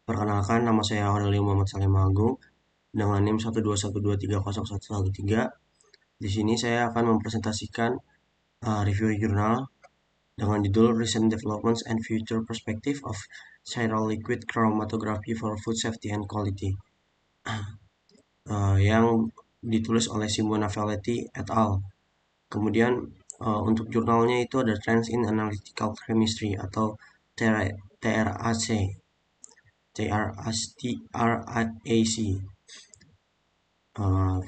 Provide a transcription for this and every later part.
Perkenalkan, nama saya Aurelio Muhammad Salim Agung dengan NIM 121230113. Di sini saya akan mempresentasikan review jurnal dengan judul Recent Developments and Future Perspective of Chiral Liquid Chromatography for Food Safety and Quality, yang ditulis oleh Simona Velletti et al. Kemudian untuk jurnalnya itu ada Trends in Analytical Chemistry atau TRAC.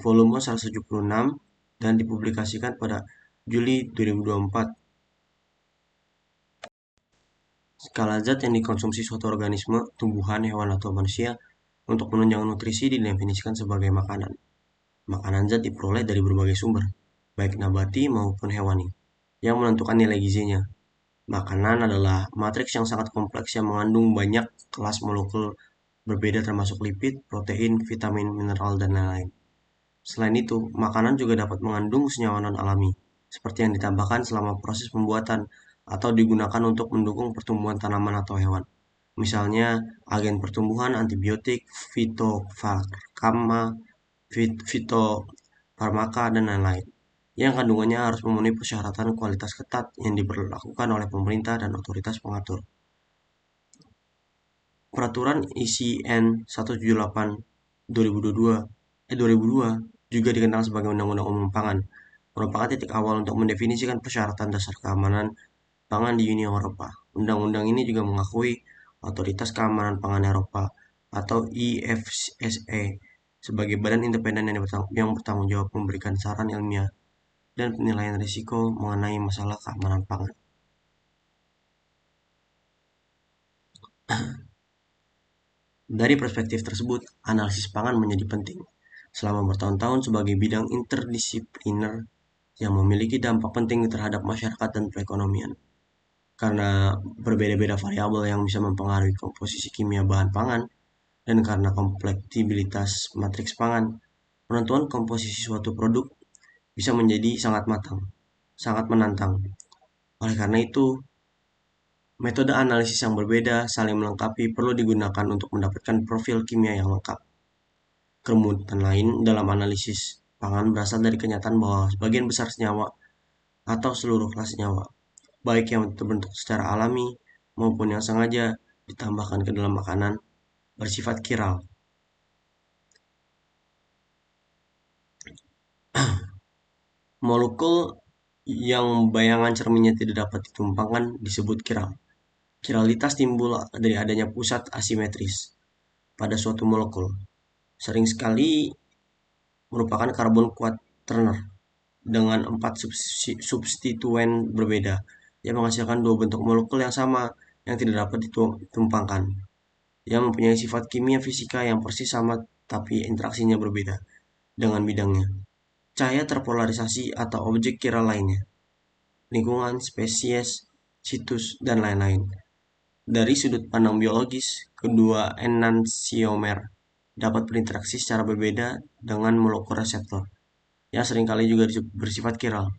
Volume 176 dan dipublikasikan pada Juli 2024. Skala zat yang dikonsumsi suatu organisme, tumbuhan, hewan, atau manusia untuk menunjang nutrisi didefinisikan sebagai makanan. Makanan zat diperoleh dari berbagai sumber, baik nabati maupun hewani, yang menentukan nilai gizinya. Makanan adalah matriks yang sangat kompleks yang mengandung banyak kelas molekul berbeda termasuk lipid, protein, vitamin, mineral, dan lain-lain. Selain itu, makanan juga dapat mengandung senyawa non-alami, seperti yang ditambahkan selama proses pembuatan atau digunakan untuk mendukung pertumbuhan tanaman atau hewan. Misalnya, agen pertumbuhan, antibiotik, fitofarmaka, dan lain-lain. Yang kandungannya harus memenuhi persyaratan kualitas ketat yang diberlakukan oleh pemerintah dan otoritas pengatur. Peraturan ICN 178 2002 juga dikenal sebagai Undang-Undang Umum Pangan, merupakan titik awal untuk mendefinisikan persyaratan dasar keamanan pangan di Uni Eropa. Undang-undang ini juga mengakui Otoritas Keamanan Pangan Eropa atau EFSA sebagai badan independen yang bertanggung jawab memberikan saran ilmiah dan penilaian risiko mengenai masalah keamanan pangan. Dari perspektif tersebut, analisis pangan menjadi penting. Selama bertahun-tahun sebagai bidang interdisipliner yang memiliki dampak penting terhadap masyarakat dan perekonomian. Karena berbeda-beda variabel yang bisa mempengaruhi komposisi kimia bahan pangan, dan karena kompleksibilitas matriks pangan, penentuan komposisi suatu produk bisa menjadi sangat menantang. Oleh karena itu, metode analisis yang berbeda saling melengkapi perlu digunakan untuk mendapatkan profil kimia yang lengkap. Kerumitan lain dalam analisis pangan berasal dari kenyataan bahwa sebagian besar senyawa atau seluruh kelas senyawa, baik yang terbentuk secara alami maupun yang sengaja ditambahkan ke dalam makanan, bersifat kiral. Molekul yang bayangan cerminnya tidak dapat ditumpangkan disebut kiral. Kiralitas timbul dari adanya pusat asimetris pada suatu molekul. Sering sekali merupakan karbon quaterner dengan 4 substituen berbeda yang menghasilkan dua bentuk molekul yang sama yang tidak dapat ditumpangkan, yang mempunyai sifat kimia fisika yang persis sama tapi interaksinya berbeda dengan bidangnya. Cahaya terpolarisasi atau objek kiral lainnya, lingkungan, spesies, situs, dan lain-lain. Dari sudut pandang biologis, kedua enantiomer dapat berinteraksi secara berbeda dengan molekul reseptor, yang seringkali juga bersifat kiral,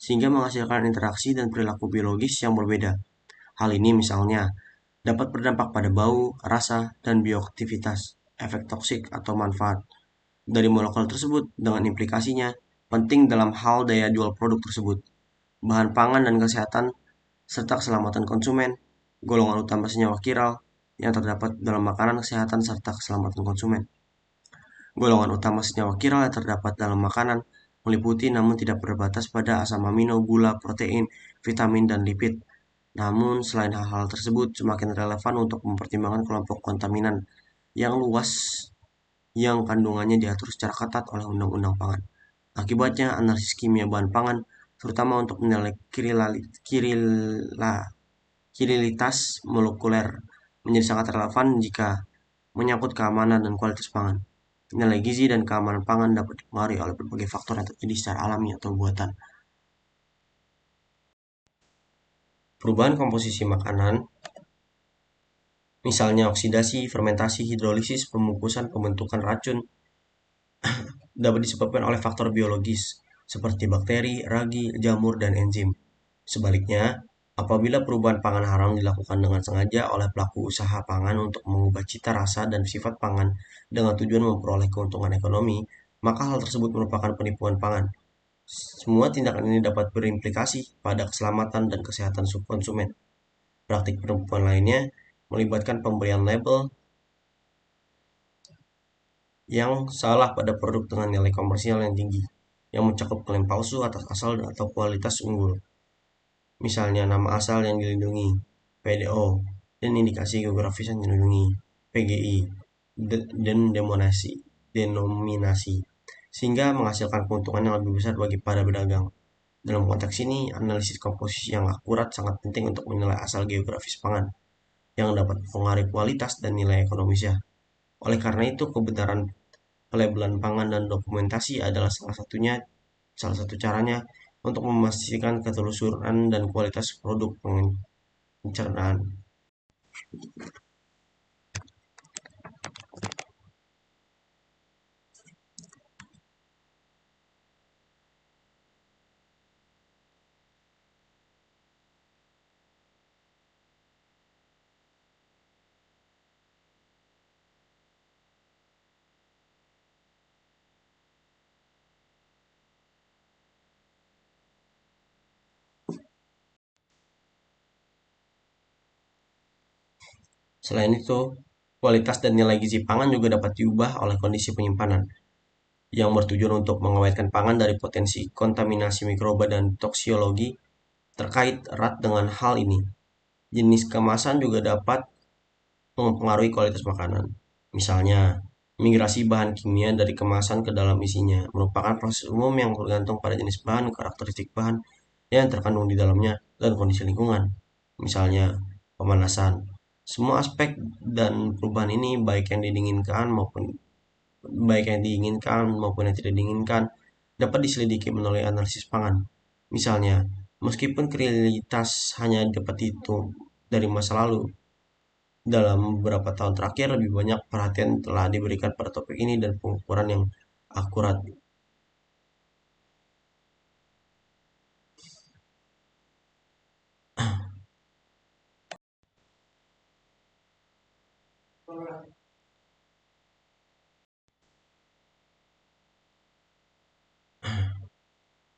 sehingga menghasilkan interaksi dan perilaku biologis yang berbeda. Hal ini misalnya dapat berdampak pada bau, rasa, dan bioaktivitas, efek toksik atau manfaat dari molekul tersebut dengan implikasinya penting dalam hal daya jual produk tersebut, bahan pangan dan kesehatan, serta keselamatan konsumen, golongan utama senyawa kiral yang terdapat dalam makanan, kesehatan, serta keselamatan konsumen. Golongan utama senyawa kiral yang terdapat dalam makanan meliputi namun tidak berbatas pada asam amino, gula, protein, vitamin, dan lipid. Namun, selain hal-hal tersebut, semakin relevan untuk mempertimbangkan kelompok kontaminan yang luas yang kandungannya diatur secara ketat oleh Undang-Undang Pangan. Akibatnya, analisis kimia bahan pangan, terutama untuk menilai kirilitas molekuler, menjadi sangat relevan jika menyangkut keamanan dan kualitas pangan. Nilai gizi dan keamanan pangan dapat dipengaruhi oleh berbagai faktor yang terjadi secara alami atau buatan. Perubahan komposisi makanan, misalnya oksidasi, fermentasi, hidrolisis, pembungkusan, pembentukan racun, dapat disebabkan oleh faktor biologis seperti bakteri, ragi, jamur, dan enzim. Sebaliknya, Apabila perubahan pangan haram dilakukan dengan sengaja oleh pelaku usaha pangan untuk mengubah cita rasa dan sifat pangan dengan tujuan memperoleh keuntungan ekonomi, maka hal tersebut merupakan penipuan pangan. Semua tindakan ini dapat berimplikasi pada keselamatan dan kesehatan konsumen. Praktik penipuan lainnya melibatkan pemberian label yang salah pada produk dengan nilai komersial yang tinggi, yang mencakup klaim palsu atas asal atau kualitas unggul. Misalnya nama asal yang dilindungi, PDO, dan indikasi geografis yang dilindungi, PGI, dan denominasi, sehingga menghasilkan keuntungan yang lebih besar bagi para pedagang. Dalam konteks ini, analisis komposisi yang akurat sangat penting untuk menilai asal geografis pangan, yang dapat mempengaruhi kualitas dan nilai ekonomisnya. Oleh karena itu, kebenaran pelabelan pangan dan dokumentasi adalah salah satu caranya untuk memastikan ketelusuran dan kualitas produk pencernaan. Selain itu, kualitas dan nilai gizi pangan juga dapat diubah oleh kondisi penyimpanan, yang bertujuan untuk mengawetkan pangan dari potensi kontaminasi mikroba dan toksiologi terkait erat dengan hal ini. Jenis kemasan juga dapat mempengaruhi kualitas makanan. Misalnya, migrasi bahan kimia dari kemasan ke dalam isinya merupakan proses umum yang bergantung pada jenis bahan, karakteristik bahan yang terkandung di dalamnya, dan kondisi lingkungan. Misalnya, pemanasan. Semua aspek dan perubahan ini baik yang diinginkan maupun yang tidak diinginkan dapat diselidiki melalui analisis pangan. Misalnya, meskipun realitas hanya dapat dihitung dari masa lalu, dalam beberapa tahun terakhir lebih banyak perhatian telah diberikan pada topik ini dan pengukuran yang akurat.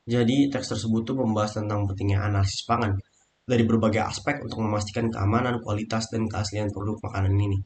Jadi, teks tersebut tuh membahas tentang pentingnya analisis pangan dari berbagai aspek untuk memastikan keamanan, kualitas, dan keaslian produk makanan ini.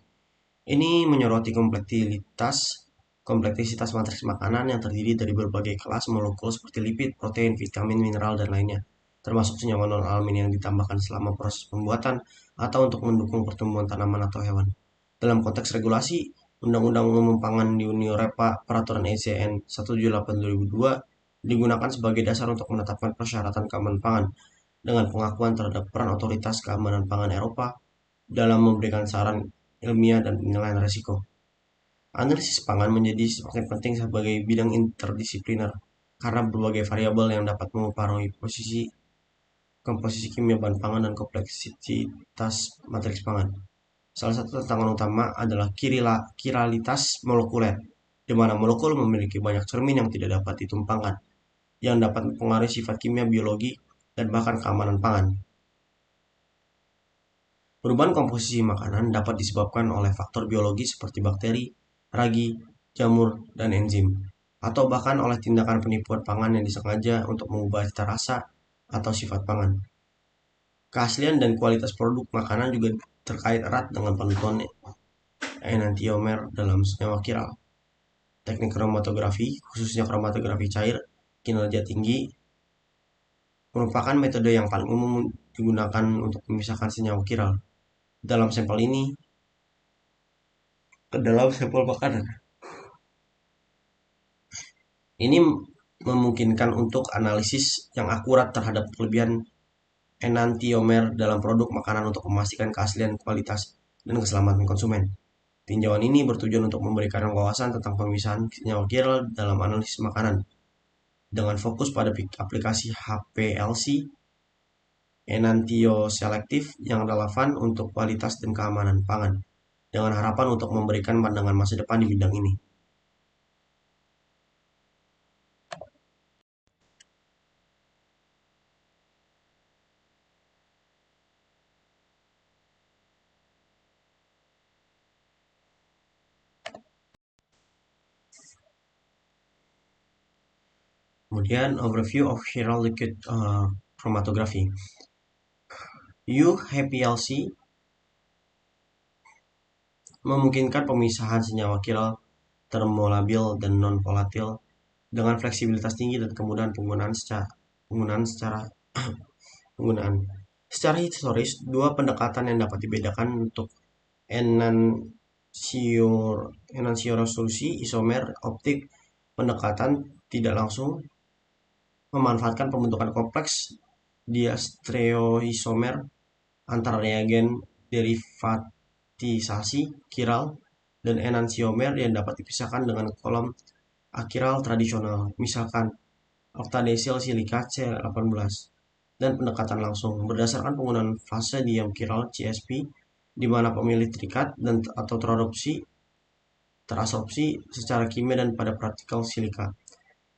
Ini menyoroti kompleksitas matriks makanan yang terdiri dari berbagai kelas molekul seperti lipid, protein, vitamin, mineral, dan lainnya, termasuk senyawa non-alami yang ditambahkan selama proses pembuatan atau untuk mendukung pertumbuhan tanaman atau hewan. Dalam konteks regulasi, Undang-Undang Umum Pangan di Uni Eropa Peraturan ECN 178/2002 digunakan sebagai dasar untuk menetapkan persyaratan keamanan pangan dengan pengakuan terhadap peran Otoritas Keamanan Pangan Eropa dalam memberikan saran ilmiah dan penilaian risiko. Analisis pangan menjadi semakin penting sebagai bidang interdisipliner karena berbagai variabel yang dapat mempengaruhi komposisi kimia bahan pangan dan kompleksitas matriks pangan. Salah satu tantangan utama adalah kiralitas molekuler, di mana molekul memiliki banyak cermin yang tidak dapat ditumpangkan, yang dapat mempengaruhi sifat kimia, biologi, dan bahkan keamanan pangan. Perubahan komposisi makanan dapat disebabkan oleh faktor biologi seperti bakteri, ragi, jamur, dan enzim, atau bahkan oleh tindakan penipuan pangan yang disengaja untuk mengubah cita rasa atau sifat pangan. Keaslian dan kualitas produk makanan juga terkait erat dengan penentuan enantiomer dalam senyawa kiral. Teknik kromatografi, khususnya kromatografi cair, kinerja tinggi, merupakan metode yang paling umum digunakan untuk memisahkan senyawa kiral dalam sampel ini ke dalam sampel makanan. Ini memungkinkan untuk analisis yang akurat terhadap kelebihan enantiomer dalam produk makanan untuk memastikan keaslian, kualitas, dan keselamatan konsumen. Tinjauan ini bertujuan untuk memberikan wawasan tentang pemisahan senyawa kiral dalam analisis makanan dengan fokus pada aplikasi HPLC enantioselektif yang relevan untuk kualitas dan keamanan pangan, dengan harapan untuk memberikan pandangan masa depan di bidang ini. Kemudian overview of chiral liquid chromatography. UHPLC memungkinkan pemisahan senyawa chiral termolabil dan non-volatil dengan fleksibilitas tinggi dan kemudahan penggunaan. Secara historis, dua pendekatan yang dapat dibedakan untuk enantioresolusi isomer optik. Pendekatan tidak langsung memanfaatkan pembentukan kompleks diastereoisomer antara reagen derivatisasi chiral dan enantiomer yang dapat dipisahkan dengan kolom achiral tradisional, misalkan octadecyl silika C18, dan pendekatan langsung berdasarkan penggunaan fase diam chiral CSP di mana pemilih terikat dan atau terabsorpsi secara kimia dan pada partikel silika.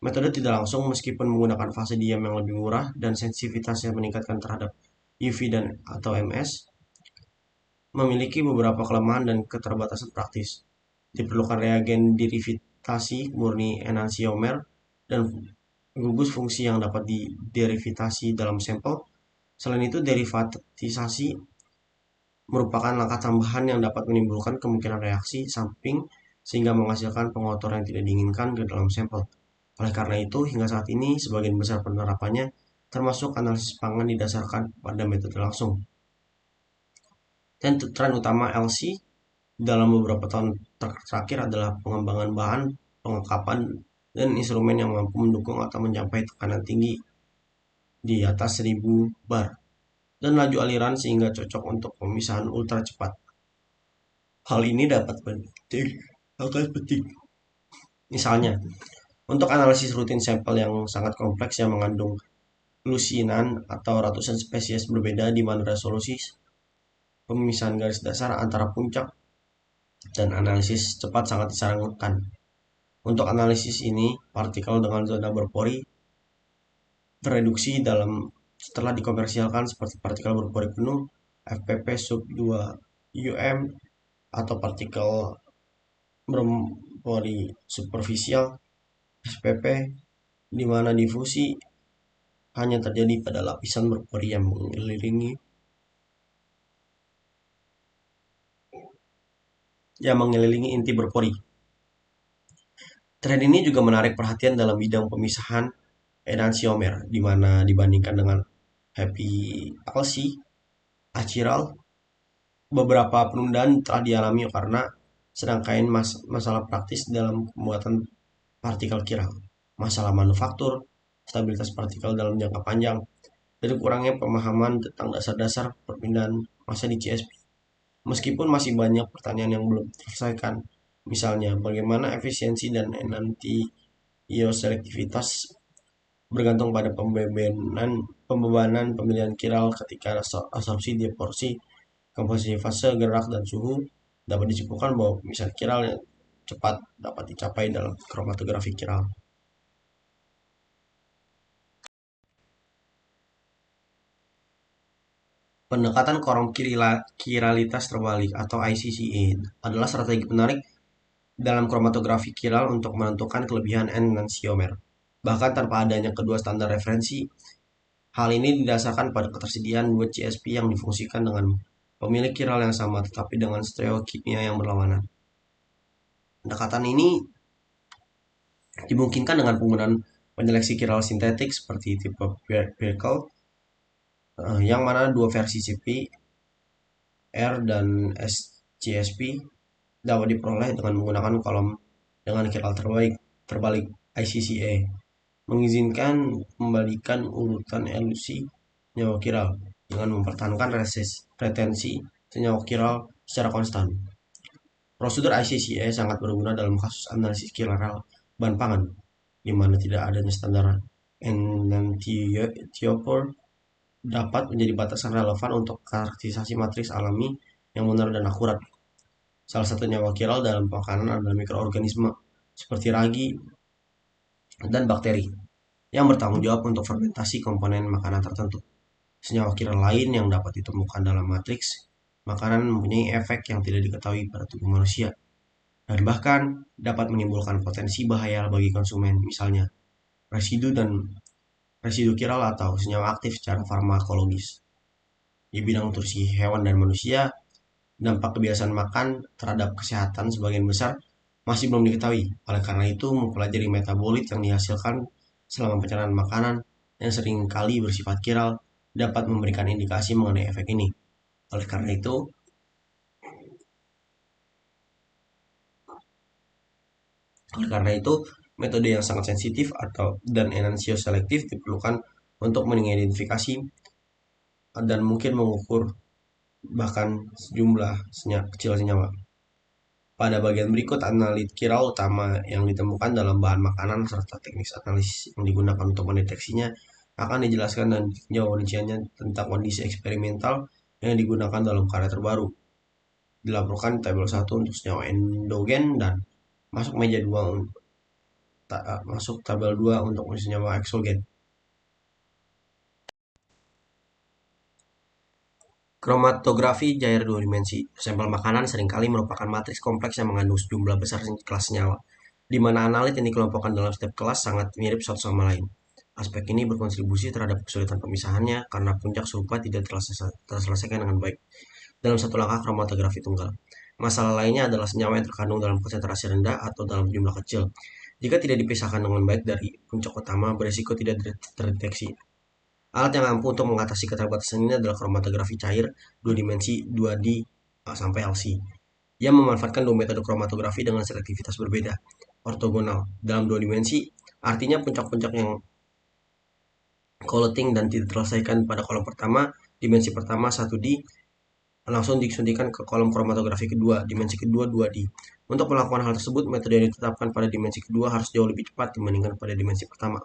Metode tidak langsung meskipun menggunakan fase diam yang lebih murah dan sensitivitasnya meningkatkan terhadap UV dan atau MS, memiliki beberapa kelemahan dan keterbatasan praktis. Diperlukan reagen derivasi murni enantiomer dan gugus fungsi yang dapat diderivasi dalam sampel. Selain itu, derivatisasi merupakan langkah tambahan yang dapat menimbulkan kemungkinan reaksi samping sehingga menghasilkan pengotor yang tidak diinginkan ke dalam sampel. Oleh karena itu, hingga saat ini sebagian besar penerapannya termasuk analisis pangan didasarkan pada metode langsung. Dan tren utama LC dalam beberapa tahun terakhir adalah pengembangan bahan, pengungkapan, dan instrumen yang mampu mendukung atau mencapai tekanan tinggi di atas 1000 bar dan laju aliran sehingga cocok untuk pemisahan ultra cepat. Hal ini dapat penting. Misalnya, untuk analisis rutin sampel yang sangat kompleks yang mengandung lusinan atau ratusan spesies berbeda di mana resolusi pemisahan garis dasar antara puncak dan analisis cepat sangat disarankan. Untuk analisis ini, partikel dengan zona berpori tereduksi setelah dikomersialkan seperti partikel berpori penuh, FPP sub 2 UM, atau partikel berpori superficial, SPP, di mana difusi hanya terjadi pada lapisan berpori yang mengelilingi inti berpori. Tren ini juga menarik perhatian dalam bidang pemisahan enantiomer, di mana dibandingkan dengan HPLC, achiral, beberapa penundaan telah dialami karena serangkaian masalah praktis dalam pembuatan partikel chiral, masalah manufaktur, stabilitas partikel dalam jangka panjang, dan kurangnya pemahaman tentang dasar-dasar perpindahan massa di CSP. Meskipun masih banyak pertanyaan yang belum terselesaikan, misalnya bagaimana efisiensi dan enantioselektivitas bergantung pada pembebanan pemilihan chiral ketika absorpsi, deporsi, komposisi fase, gerak, dan suhu, dapat disimpulkan bahwa pemisahan chiral yang cepat dapat dicapai dalam kromatografi chiral. Pendekatan korom chiralitas terbalik atau ICCA adalah strategi menarik dalam kromatografi chiral untuk menentukan kelebihan enantiomer. Bahkan tanpa adanya kedua standar referensi, hal ini didasarkan pada ketersediaan dua CSP yang difungsikan dengan pemilik chiral yang sama tetapi dengan stereokimia yang berlawanan. Pendekatan ini dimungkinkan dengan penggunaan penyeleksi chiral sintetik seperti tipe Bickel, yang mana dua versi CP, R, dan SCSP dapat diperoleh dengan menggunakan kolom dengan chiral terbalik ICCA, mengizinkan membalikan urutan elusi senyawa chiral dengan mempertahankan retensi senyawa chiral secara konstan. Prosedur ICCA sangat berguna dalam kasus analisis chiral bahan pangan, di mana tidak adanya standar enantiomer dapat menjadi batasan relevan untuk karakterisasi matriks alami yang benar dan akurat. Salah satu nyawa chiral dalam makanan adalah mikroorganisme seperti ragi dan bakteri yang bertanggung jawab untuk fermentasi komponen makanan tertentu. Senyawa chiral lain yang dapat ditemukan dalam matriks makanan mempunyai efek yang tidak diketahui pada tubuh manusia dan bahkan dapat menimbulkan potensi bahaya bagi konsumen, misalnya residu dan residu kiral atau senyawa aktif secara farmakologis. Di bidang nutrisi hewan dan manusia, dampak kebiasaan makan terhadap kesehatan sebagian besar masih belum diketahui. Oleh karena itu, mempelajari metabolit yang dihasilkan selama pencernaan makanan yang sering kali bersifat kiral dapat memberikan indikasi mengenai efek ini. Oleh karena itu, oleh karena itu, metode yang sangat sensitif atau dan enantioselektif diperlukan untuk mengidentifikasi dan mungkin mengukur bahkan sejumlah kecil senyawa. Pada bagian berikut, analit kiral utama yang ditemukan dalam bahan makanan serta teknik analisis yang digunakan untuk mendeteksinya akan dijelaskan dan tinjau rinciannya tentang kondisi eksperimental yang digunakan dalam karya terbaru. Dilaporkan tabel 1 untuk senyawa endogen dan masuk meja 2 masuk tabel 2 untuk senyawa eksogen. Kromatografi cair dua dimensi. Sampel makanan seringkali merupakan matriks kompleks yang mengandung sejumlah besar kelas senyawa, di mana analit yang dikelompokkan dalam setiap kelas sangat mirip satu sama lain. Aspek ini berkontribusi terhadap kesulitan pemisahannya karena puncak serupa tidak terselesaikan dengan baik dalam satu langkah kromatografi tunggal. Masalah lainnya adalah senyawa yang terkandung dalam konsentrasi rendah atau dalam jumlah kecil. Jika tidak dipisahkan dengan baik dari puncak utama, berisiko tidak terdeteksi. Alat yang ampuh untuk mengatasi keterbatasan ini adalah kromatografi cair 2 dimensi 2D sampai LC. Ia memanfaatkan dua metode kromatografi dengan selektivitas berbeda. Ortogonal dalam 2 dimensi artinya puncak-puncak yang collating dan tidak terselesaikan pada kolom pertama, dimensi pertama 1D, langsung disuntikan ke kolom kromatografi kedua, dimensi kedua 2D. Untuk melakukan hal tersebut, metode yang ditetapkan pada dimensi kedua harus jauh lebih cepat dibandingkan pada dimensi pertama.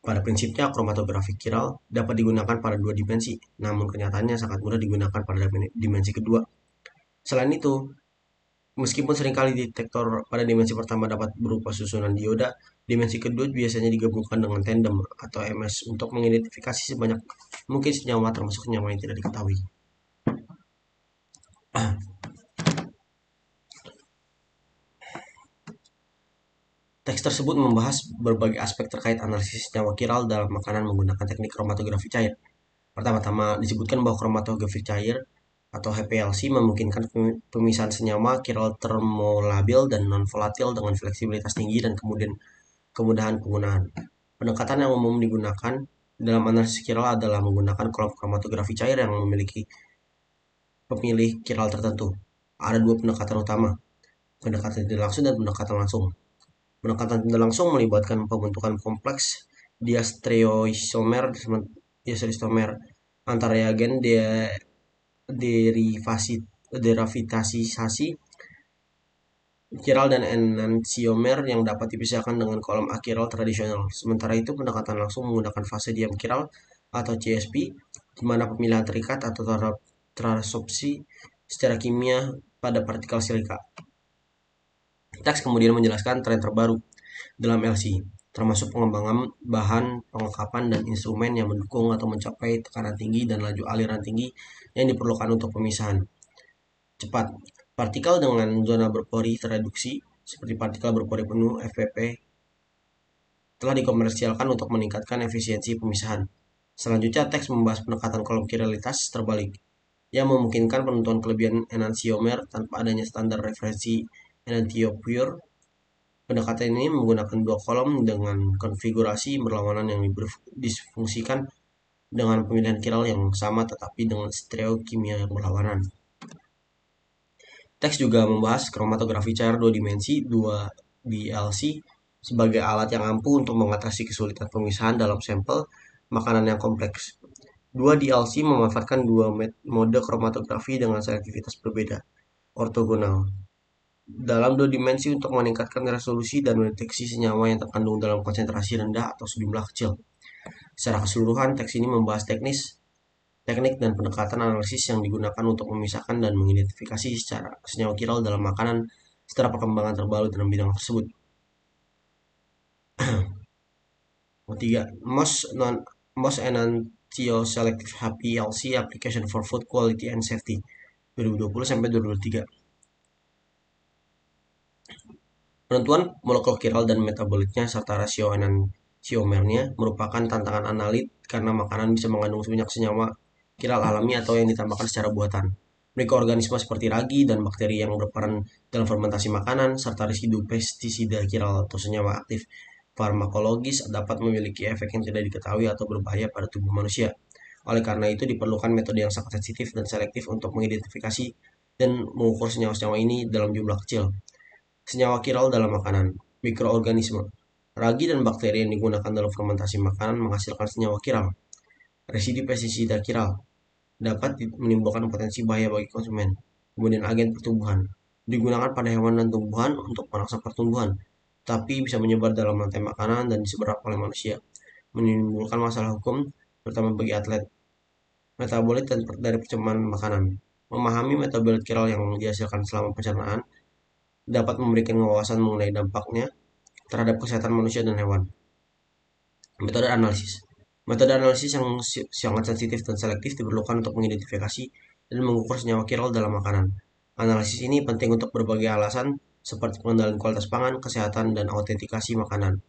Pada prinsipnya, kromatografi kiral dapat digunakan pada dua dimensi, namun kenyataannya sangat mudah digunakan pada dimensi kedua. Selain itu, meskipun seringkali detektor pada dimensi pertama dapat berupa susunan dioda, dimensi kedua biasanya digabungkan dengan tandem atau MS untuk mengidentifikasi sebanyak mungkin senyawa termasuk senyawa yang tidak diketahui. Teks tersebut membahas berbagai aspek terkait analisis senyawa kiral dalam makanan menggunakan teknik kromatografi cair. Pertama-tama disebutkan bahwa kromatografi cair atau HPLC memungkinkan pemisahan senyawa kiral termolabil dan non-volatil dengan fleksibilitas tinggi dan kemudian kemudahan penggunaan. Pendekatan yang umum digunakan dalam analisis kiral adalah menggunakan kolom kromatografi cair yang memiliki pemilih kiral tertentu. Ada dua pendekatan utama, pendekatan tidak langsung dan pendekatan langsung. Pendekatan tidak langsung melibatkan pembentukan kompleks diastereoisomer antar reagen deravitasasi kiral dan enantiomer yang dapat dipisahkan dengan kolom akiral tradisional. Sementara itu, pendekatan langsung menggunakan fase diam kiral atau CSP, di mana pemilihan terikat atau terabsorpsi secara kimia pada partikel silika. Teks kemudian menjelaskan tren terbaru dalam LC, termasuk pengembangan bahan, pengungkapan, dan instrumen yang mendukung atau mencapai tekanan tinggi dan laju aliran tinggi yang diperlukan untuk pemisahan cepat. Partikel dengan zona berpori tereduksi, seperti partikel berpori penuh (FPP), telah dikomersialkan untuk meningkatkan efisiensi pemisahan. Selanjutnya, teks membahas pendekatan kolom kiralitas terbalik, yang memungkinkan penentuan kelebihan enantiomer tanpa adanya standar referensi enantiopure. Pendekatan ini menggunakan dua kolom dengan konfigurasi berlawanan yang disfungsikan dengan pemilihan kiral yang sama tetapi dengan stereokimia yang berlawanan. Teks juga membahas kromatografi cair 2 dimensi 2DLC sebagai alat yang ampuh untuk mengatasi kesulitan pemisahan dalam sampel makanan yang kompleks. 2DLC memanfaatkan dua mode kromatografi dengan selektivitas berbeda, ortogonal, dalam 2 dimensi untuk meningkatkan resolusi dan mendeteksi senyawa yang terkandung dalam konsentrasi rendah atau sejumlah kecil. Secara keseluruhan, teks ini membahas teknik dan pendekatan analisis yang digunakan untuk memisahkan dan mengidentifikasi secara senyawa kiral dalam makanan setelah perkembangan terbaru dalam bidang tersebut. 3. Most Enantioselective HPLC Application for Food Quality and Safety 2020 sampai 2023. Penentuan molekul kiral dan metabolitnya serta rasio enantiomernya merupakan tantangan analit karena makanan bisa mengandung banyak senyawa kiral alami atau yang ditambahkan secara buatan. Mikroorganisme seperti ragi dan bakteri yang berperan dalam fermentasi makanan, serta residu pestisida kiral atau senyawa aktif farmakologis dapat memiliki efek yang tidak diketahui atau berbahaya pada tubuh manusia. Oleh karena itu diperlukan metode yang sangat sensitif dan selektif untuk mengidentifikasi dan mengukur senyawa-senyawa ini dalam jumlah kecil. Senyawa kiral dalam makanan, mikroorganisme. Ragi dan bakteri yang digunakan dalam fermentasi makanan menghasilkan senyawa kiral. Residu pestisida kiral dapat menimbulkan potensi bahaya bagi konsumen. Kemudian agen pertumbuhan digunakan pada hewan dan tumbuhan untuk merangsang pertumbuhan, tapi bisa menyebar dalam rantai makanan dan diseberap oleh manusia, menimbulkan masalah hukum, terutama bagi atlet. Metabolit dan dari pencemaran makanan. Memahami metabolit kiral yang dihasilkan selama pencernaan dapat memberikan wawasan mengenai dampaknya terhadap kesehatan manusia dan hewan. Metode analisis. Metode analisis yang sangat sensitif dan selektif diperlukan untuk mengidentifikasi dan mengukur senyawa kiral dalam makanan. Analisis ini penting untuk berbagai alasan seperti pengendalian kualitas pangan, kesehatan, dan autentikasi makanan.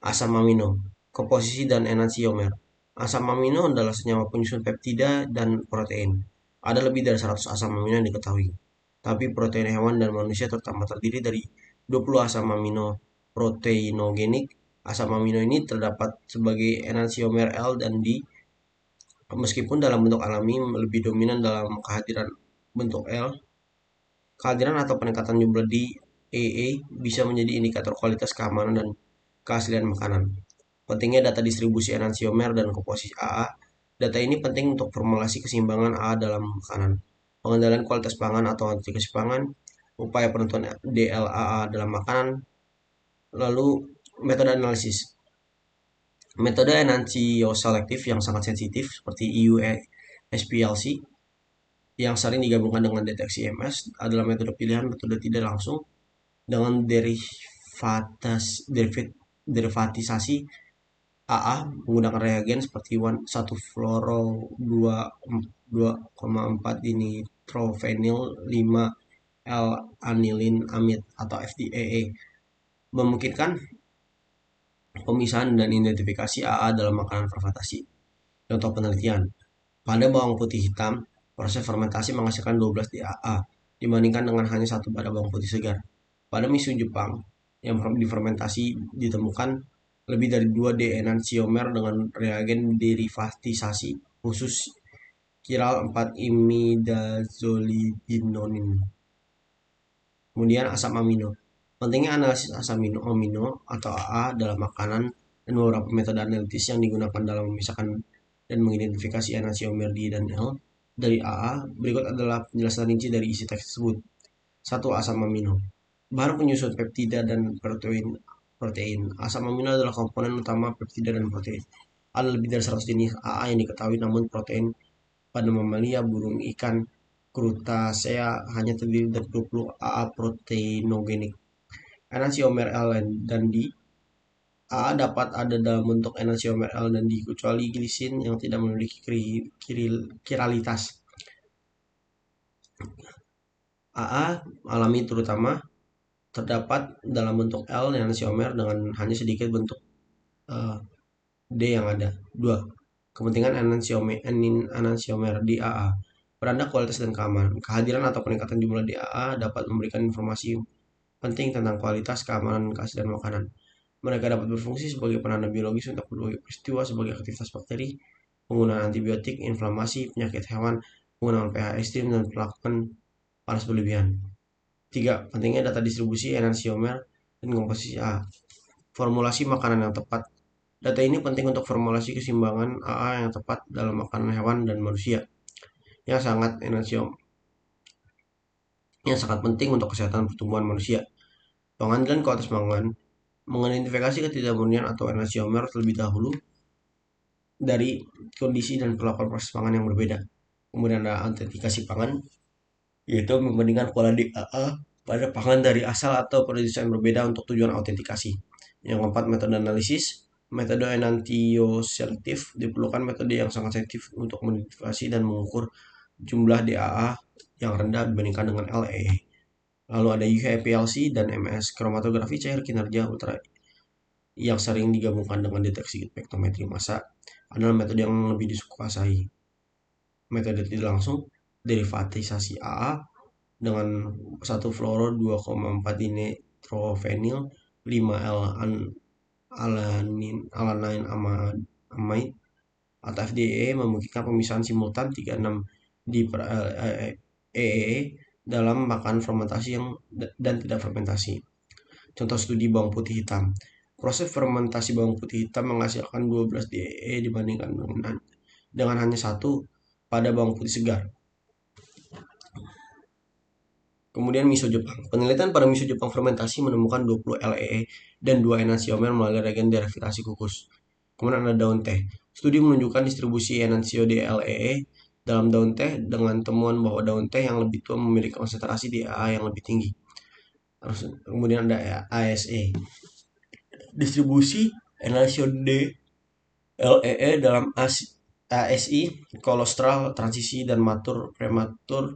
Asam amino, komposisi dan enantiomer. Asam amino adalah senyawa penyusun peptida dan protein. Ada lebih dari 100 asam amino yang diketahui. Tapi protein hewan dan manusia terutama terdiri dari 20 asam amino proteinogenik. Asam amino ini terdapat sebagai enantiomer L dan D, meskipun dalam bentuk alami lebih dominan dalam kehadiran bentuk L. Kehadiran atau peningkatan jumlah di AA bisa menjadi indikator kualitas keamanan dan keaslian makanan. Pentingnya data distribusi enantiomer dan komposisi AA. Data ini penting untuk formulasi keseimbangan AA dalam makanan, pengendalian kualitas pangan atau autentikasi pangan, upaya penentuan DLAA dalam makanan, lalu metode analisis. Metode enantioselektif yang sangat sensitif seperti EUSPLC yang sering digabungkan dengan deteksi MS adalah metode pilihan metode tidak langsung dengan derivatisasi AA menggunakan reagen seperti 1 fluoro 2,4 dinitrofenil 5 L-anilin amid atau FDAA memungkinkan pemisahan dan identifikasi AA dalam makanan fermentasi. Contoh penelitian, pada bawang putih hitam, proses fermentasi menghasilkan 12 DAA dibandingkan dengan hanya satu pada bawang putih segar. Pada miso Jepang yang difermentasi ditemukan lebih dari 2 D-enantiomer dengan reagen derivatisasi khusus kiral 4 imidazolidinonin. Kemudian asam amino. Pentingnya analisis asam amino atau AA dalam makanan dan beberapa metode analitis yang digunakan dalam memisahkan dan mengidentifikasi enantiomer D dan L dari AA. Berikut adalah penjelasan rinci dari isi teks tersebut. 1. Asam amino. Bahan penyusun peptida dan protein. Asam amino adalah komponen utama peptida dan protein. Ada lebih dari 100 jenis AA yang diketahui, namun protein pada mamalia, burung, ikan, Crustacea hanya terdiri dari 20 AA proteinogenik. Enantiomer L dan D. AA dapat ada dalam bentuk enantiomer L dan D kecuali glisin yang tidak memiliki kiralitas. AA alami terutama terdapat dalam bentuk L enantiomer dengan hanya sedikit bentuk D yang ada. 2. Kepentingan enantiomer di AA. Penanda kualitas dan keamanan. Kehadiran atau peningkatan jumlah DAA dapat memberikan informasi penting tentang kualitas, keamanan, dan keaslian makanan. Mereka dapat berfungsi sebagai penanda biologis untuk berbagai peristiwa sebagai aktivitas bakteri, penggunaan antibiotik, inflamasi, penyakit hewan, penggunaan pH ekstrim, dan perlakuan panas berlebihan. 3. Pentingnya data distribusi enantiomer dan komposisi A. Formulasi makanan yang tepat. Data ini penting untuk formulasi keseimbangan AA yang tepat dalam makanan hewan dan manusia yang sangat penting untuk kesehatan pertumbuhan manusia. Pengadilan kualitas pangan mengidentifikasi ketidakmurnian atau enantiomer terlebih dahulu dari kondisi dan perlakuan proses pangan yang berbeda. Kemudian ada autentikasi pangan, yaitu membandingkan kualitas AA pada pangan dari asal atau produsen berbeda untuk tujuan autentikasi. Yang keempat, metode analisis. Metode enantioselektif diperlukan metode yang sangat sensitif untuk mengidentifikasi dan mengukur jumlah DAA yang rendah dibandingkan dengan LEE. Lalu ada UV-PLC dan MS, kromatografi cair kinerja ultra yang sering digabungkan dengan deteksi spektrometri massa adalah metode yang lebih disukai. Metode tidak langsung, derivatisasi AA dengan 1 fluoro 2,4 dinitrophenil 5L alanine amide atau FDE memungkinkan pemisahan simultan 36 di EEE dalam makanan fermentasi yang dan tidak fermentasi. Contoh studi bawang putih hitam. Proses fermentasi bawang putih hitam menghasilkan 12 DEE dibandingkan dengan hanya satu pada bawang putih segar. Kemudian miso Jepang. Penelitian pada miso Jepang fermentasi menemukan 20 LEE dan 2 enantiomer melalui reagen derivatasi kukus. Kemudian ada daun teh. Studi menunjukkan distribusi enantio DLEE dalam daun teh dengan temuan bahwa daun teh yang lebih tua memiliki konsentrasi DAA yang lebih tinggi. Kemudian ada ASE. Distribusi enantio DLEE dalam ASI, kolostral, transisi, dan matur prematur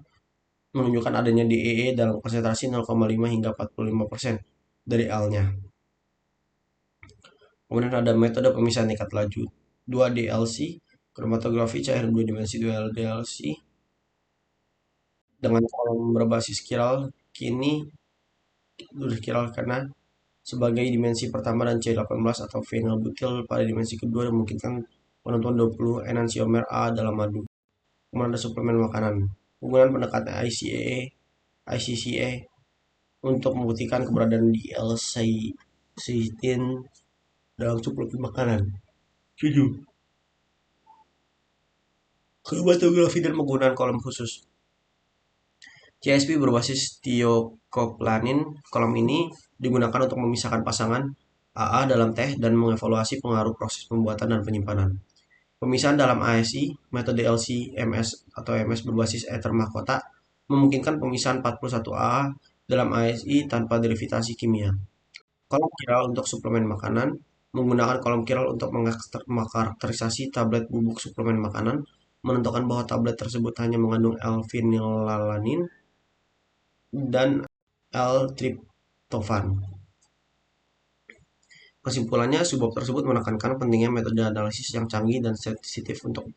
menunjukkan adanya DEE dalam konsentrasi 0,5 hingga 45% dari L-nya. Kemudian ada metode pemisahan tingkat laju 2DLC, kromatografi cair 2 dimensi 2DLC dengan kolom berbasis spiral kini spiral karena sebagai dimensi pertama dan C18 atau phenylbutyl pada dimensi kedua memungkinkan penentuan 20 enantiomer A dalam madu. Kemudian ada suplemen makanan. Penggunaan pendekatan ICCA untuk membuktikan keberadaan D-L-cysteine dalam suplemen makanan. 7. Kromatografi dan penggunaan kolom khusus. CSP berbasis tiokoplanin. Kolom ini digunakan untuk memisahkan pasangan AA dalam teh dan mengevaluasi pengaruh proses pembuatan dan penyimpanan. Pemisahan dalam ASI, metode LC-MS atau MS berbasis ether mahkota memungkinkan pemisahan 41A dalam ASI tanpa derivatasi kimia. Kolom chiral untuk suplemen makanan menggunakan kolom chiral untuk mengkarakterisasi tablet bubuk suplemen makanan, menentukan bahwa tablet tersebut hanya mengandung L-phenylalanin dan L-tryptophan. Kesimpulannya, subbab tersebut menekankan pentingnya metode analisis yang canggih dan sensitif untuk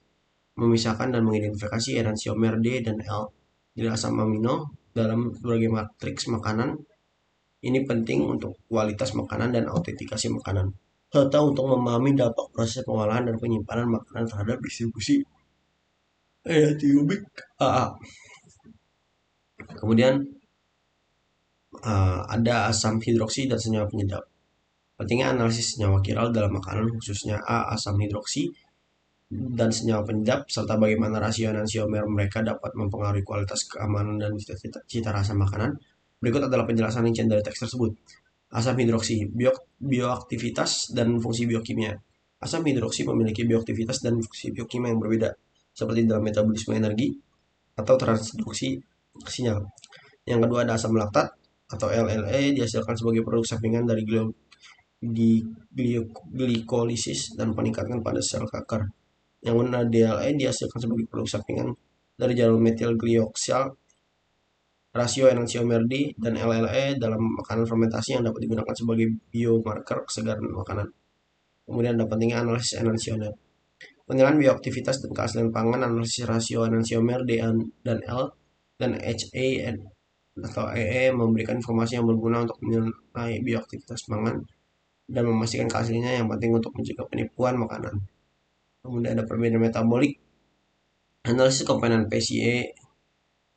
memisahkan dan mengidentifikasi enantiomer D dan L dari asam amino dalam berbagai matriks makanan. Ini penting untuk kualitas makanan dan autentikasi makanan, serta untuk memahami dampak proses pengolahan dan penyimpanan makanan terhadap distribusi enantiomik AA. Kemudian ada asam hidroksi dan senyawa penyedap. Pentingnya analisis senyawa kiral dalam makanan, khususnya asam hidroksi dan senyawa penyedap, serta bagaimana rasio enantiomer mereka dapat mempengaruhi kualitas, keamanan, dan cita rasa makanan. Berikut adalah penjelasan rincian dari teks tersebut. Asam hidroksi, bioaktivitas dan fungsi biokimia. Asam hidroksi memiliki bioaktivitas dan fungsi biokimia yang berbeda, seperti dalam metabolisme energi atau transduksi sinyal. Yang kedua ada asam laktat atau LLE, dihasilkan sebagai produk sampingan dari glikolisis dan peningkatan pada sel kanker. Yang mana DLE dihasilkan sebagai produk sampingan dari jalur metil glioksal. Rasio enantiomer D dan LLE dalam makanan fermentasi yang dapat digunakan sebagai biomarker kesegaran makanan. Kemudian ada pentingnya analisis enantiomer. Penilaian bioaktivitas dan keaslian pangan, analisis rasio enantiomer D dan L dan HA atau EE memberikan informasi yang berguna untuk menilai bioaktivitas pangan dan memastikan keasliannya, yang penting untuk mencegah penipuan makanan. Kemudian ada perbedaan metabolik. Analisis komponen PCE,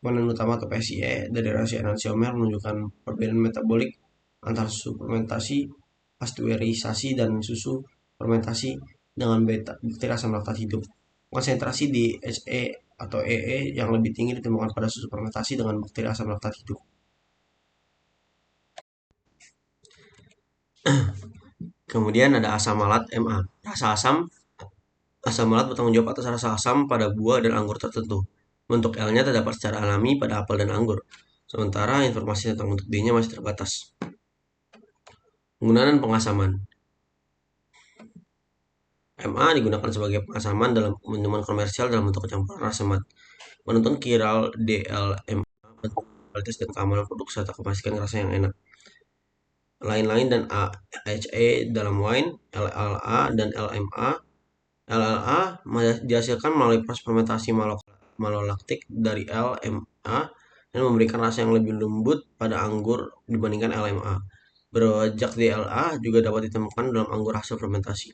komponen utama atau PCE dari rasio enantiomer menunjukkan perbedaan metabolik antara susu fermentasi, pasteurisasi, dan susu fermentasi dengan bakteri asam laktat hidup. Konsentrasi di HE atau EE yang lebih tinggi ditemukan pada susu fermentasi dengan bakteri asam laktat hidup. Kemudian ada asam malat MA. Asam malat bertanggung jawab atas rasa asam pada buah dan anggur tertentu. Bentuk L-nya terdapat secara alami pada apel dan anggur, sementara informasi tentang bentuk D-nya masih terbatas. Penggunaan pengasaman. MA digunakan sebagai pengasaman dalam minuman komersial dalam bentuk campuran rasa mat. Menonton chiral DLMA kualitas dan keamanan produk serta memastikan rasa yang enak. Lain-lain dan AHA dalam wine, LLA dan LMA. LLA dihasilkan melalui proses fermentasi malolaktik dari LMA dan memberikan rasa yang lebih lembut pada anggur dibandingkan LMA. Berwajak DLA juga dapat ditemukan dalam anggur hasil fermentasi.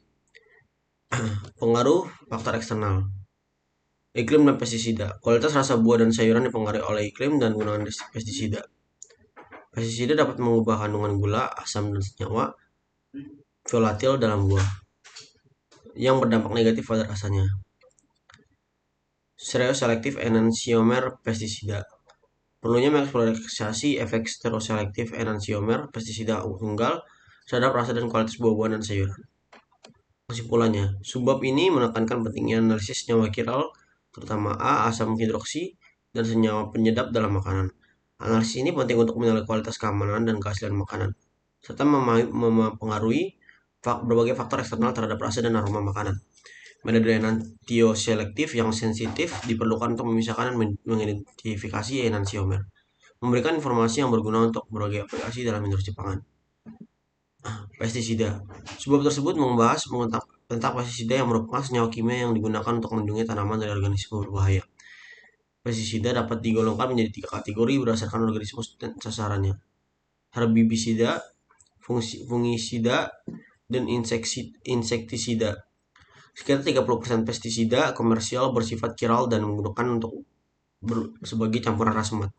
Pengaruh faktor eksternal. Iklim dan pestisida. Kualitas rasa buah dan sayuran dipengaruhi oleh iklim dan gunaan pestisida. Pestisida dapat mengubah kandungan gula, asam, dan senyawa volatil dalam buah yang berdampak negatif pada rasanya. Stereoselektif enantiomer pestisida. Perlunya mengeksplorasi efek stereoselektif enantiomer pestisida tunggal terhadap rasa dan kualitas buah-buahan dan sayuran. Kesimpulannya, subbab ini menekankan pentingnya analisis senyawa kiral, terutama asam hidroksi, dan senyawa penyedap dalam makanan. Analisis ini penting untuk menilai kualitas keamanan dan keaslian makanan, serta mempengaruhi berbagai faktor eksternal terhadap rasa dan aroma makanan. Metode enantioselektif yang sensitif diperlukan untuk memisahkan dan mengidentifikasi enantiomer, memberikan informasi yang berguna untuk berbagai aplikasi dalam industri pangan. Pestisida. Sebab tersebut membahas tentang pestisida yang merupakan senyawa kimia yang digunakan untuk melindungi tanaman dari organisme berbahaya. Pestisida dapat digolongkan menjadi 3 kategori berdasarkan organisme sasarannya: herbisida, fungisida, dan insektisida. Sekitar 30% pestisida komersial bersifat kiral dan menggunakan untuk sebagai campuran rasmat.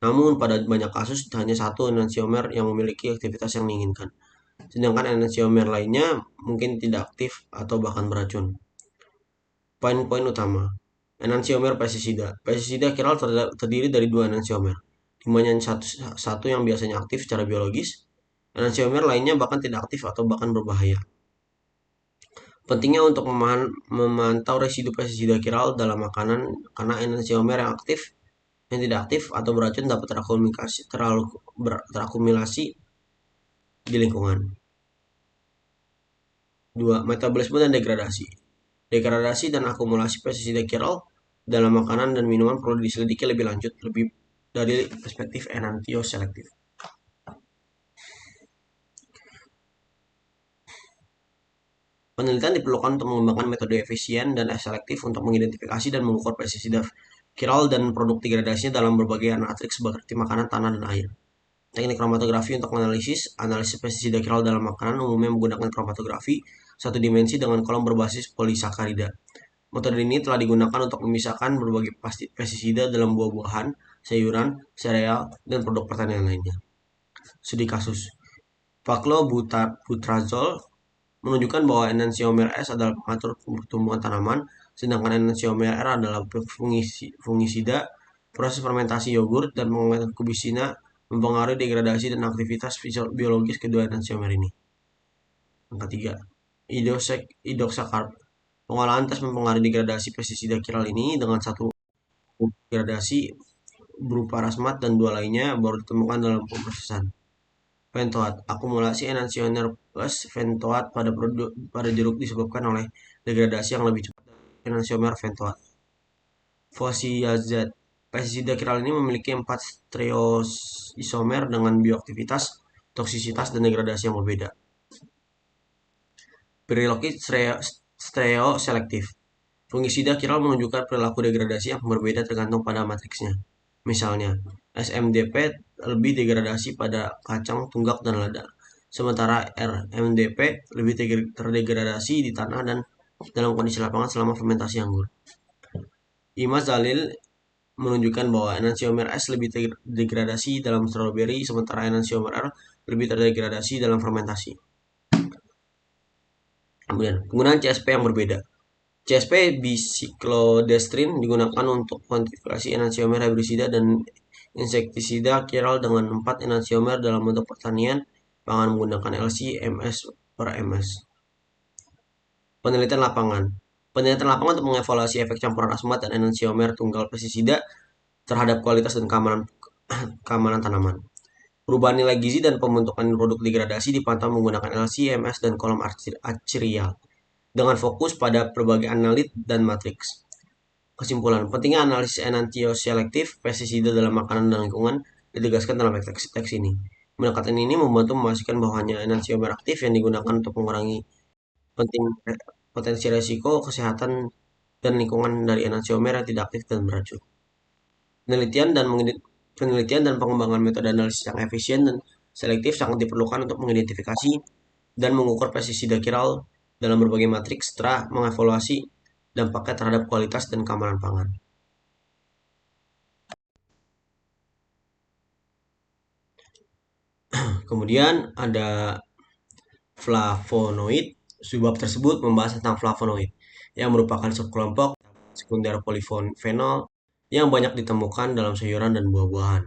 Namun pada banyak kasus hanya satu enantiomer yang memiliki aktivitas yang diinginkan, sedangkan enantiomer lainnya mungkin tidak aktif atau bahkan beracun. Poin-poin utama. Enantiomer pestisida. Pestisida kiral terdiri dari 2 enantiomer, dimana satu yang biasanya aktif secara biologis, enantiomer lainnya bahkan tidak aktif atau bahkan berbahaya. Pentingnya untuk memantau residu pestisida kiral dalam makanan karena enantiomer yang aktif, yang tidak aktif atau beracun dapat terakumulasi di lingkungan. 2. Metabolisme dan degradasi. Degradasi dan akumulasi pestisida kiral dalam makanan dan minuman perlu diselidiki lebih lanjut dari perspektif enantioselektif. Penelitian diperlukan untuk mengembangkan metode efisien dan selektif untuk mengidentifikasi dan mengukur pestisida kiral dan produk degradasinya dalam berbagai matriks seperti makanan, tanah, dan air. Teknik kromatografi untuk analisis pestisida kiral dalam makanan umumnya menggunakan kromatografi satu dimensi dengan kolom berbasis polisakarida. Metode ini telah digunakan untuk memisahkan berbagai pestisida dalam buah-buahan, sayuran, sereal, dan produk pertanian lainnya. Studi kasus. Paclobutrazol menunjukkan bahwa enantiomer S adalah pengatur pertumbuhan tanaman, sedangkan enantiomer R adalah fungisida. Proses fermentasi yogurt dan pengawatan kubisina mempengaruhi degradasi dan aktivitas biologis kedua enantiomer ini. Yang ketiga, idoksakarb. Pengolahan tes mempengaruhi degradasi pestisida kiral ini dengan satu degradasi berupa rasmat dan 2 lainnya baru ditemukan dalam pemrosesan. Fentoat. Akumulasi enantiomer plus fentoat pada jeruk disebabkan oleh degradasi yang lebih cepat dari enantiomer fentoat. Fosforiazat. Pestisida kiral ini memiliki 4 stereoisomer dengan bioaktivitas, toksisitas, dan degradasi yang berbeda. Perilaku stereoselektif. Fungisida kiral menunjukkan perilaku degradasi yang berbeda tergantung pada matriksnya. Misalnya, SMDP lebih degradasi pada kacang, tunggak, dan lada, sementara RMDP lebih terdegradasi di tanah dan dalam kondisi lapangan selama fermentasi anggur. Imaz Zalil menunjukkan bahwa enantiomer S lebih terdegradasi dalam stroberi, sementara enantiomer R lebih terdegradasi dalam fermentasi. Kemudian, penggunaan CSP yang berbeda. CSP bisiklodestrin digunakan untuk kuantifikasi enantiomer herbisida dan insektisida kiral dengan 4 enantiomer dalam bentuk pertanian pangan menggunakan LC-MS per MS. Penelitian lapangan. Penelitian lapangan untuk mengevaluasi efek campuran rasmat dan enantiomer tunggal pestisida terhadap kualitas dan keamanan tanaman. Perubahan nilai gizi dan pembentukan produk degradasi dipantau menggunakan LC-MS dan kolom arterial dengan fokus pada berbagai analit dan matriks. Kesimpulan, pentingnya analisis enantioselektif pestisida dalam makanan dan lingkungan ditegaskan dalam teks ini. Pendekatan ini membantu memastikan bahwa hanya enantiomer aktif yang digunakan untuk mengurangi penting potensi resiko kesehatan dan lingkungan dari enantiomer yang tidak aktif dan beracun. Penelitian dan penelitian dan pengembangan metode analisis yang efisien dan selektif sangat diperlukan untuk mengidentifikasi dan mengukur pestisida kiral dalam berbagai matriks setelah mengevaluasi dampaknya terhadap kualitas dan keamanan pangan. Kemudian ada flavonoid. Subbab tersebut membahas tentang flavonoid yang merupakan subkelompok sekunder polifenol yang banyak ditemukan dalam sayuran dan buah-buahan.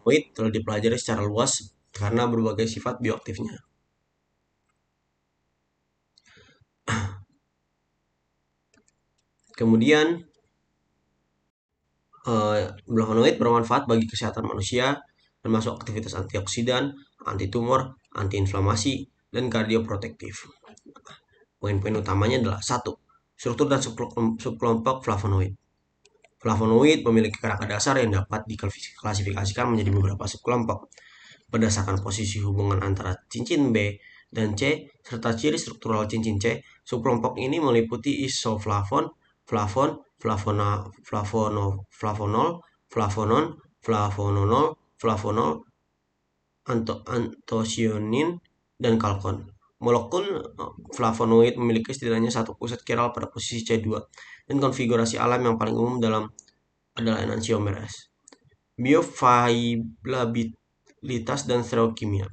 Flavonoid telah dipelajari secara luas karena berbagai sifat bioaktifnya. Kemudian flavonoid bermanfaat bagi kesehatan manusia, termasuk aktivitas antioksidan, antitumor, antiinflamasi, dan kardioprotektif. Poin-poin utamanya adalah satu, struktur dan subkelompok flavonoid. Flavonoid memiliki karakter dasar yang dapat diklasifikasikan menjadi beberapa subkelompok berdasarkan posisi hubungan antara cincin B dan C serta ciri struktural cincin C. Subkelompok ini meliputi isoflavon, flavon, flavonol, flavonon, flavonol, flavonol, antosianin, dan kalkon. Molekul flavonoid memiliki setidaknya satu pusat chiral pada posisi C2 dan konfigurasi alam yang paling umum dalam adalah enantiomer. Bioavailabilitas dan stereokimia.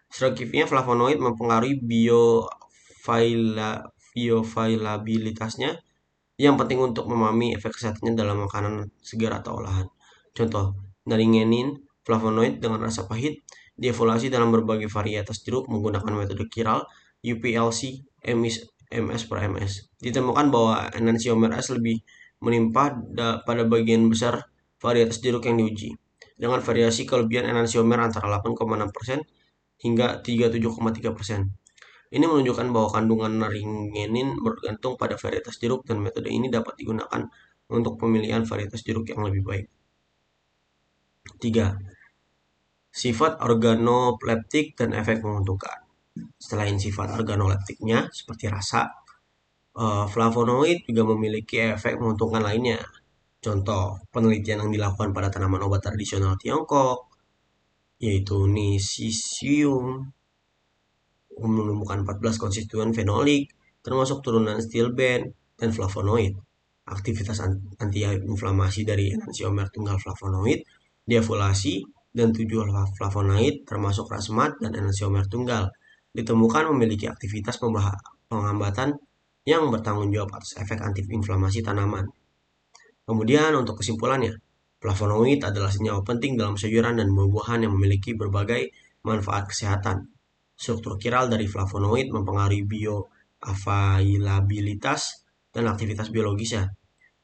Stereokimia flavonoid mempengaruhi bioavailabilitasnya yang penting untuk memahami efek kesehatannya dalam makanan segar atau olahan. Contoh, naringenin, flavonoid dengan rasa pahit, dievaluasi dalam berbagai varietas jeruk menggunakan metode chiral, UPLC, MS per MS. Ditemukan bahwa enantiomer S lebih melimpah pada bagian besar varietas jeruk yang diuji, dengan variasi kelebihan enantiomer antara 8,6% hingga 37,3%. Ini menunjukkan bahwa kandungan naringenin bergantung pada varietas jeruk dan metode ini dapat digunakan untuk pemilihan varietas jeruk yang lebih baik. 3. Sifat organoleptik dan efek menguntungkan. Selain sifat organoleptiknya seperti rasa, flavonoid juga memiliki efek menguntungkan lainnya. Contoh, penelitian yang dilakukan pada tanaman obat tradisional Tiongkok, yaitu Nisisium, menemukan 14 konstituen fenolik, termasuk turunan stilben dan flavonoid. Aktivitas anti-inflamasi dari enantiomer tunggal flavonoid, dievaluasi, dan 7 flavonoid termasuk rasmat dan enantiomer tunggal ditemukan memiliki aktivitas penghambatan yang bertanggung jawab atas efek anti-inflamasi tanaman. Kemudian untuk kesimpulannya, flavonoid adalah senyawa penting dalam sayuran dan buah-buahan yang memiliki berbagai manfaat kesehatan. Struktur chiral dari flavonoid mempengaruhi bioavailabilitas dan aktivitas biologisnya.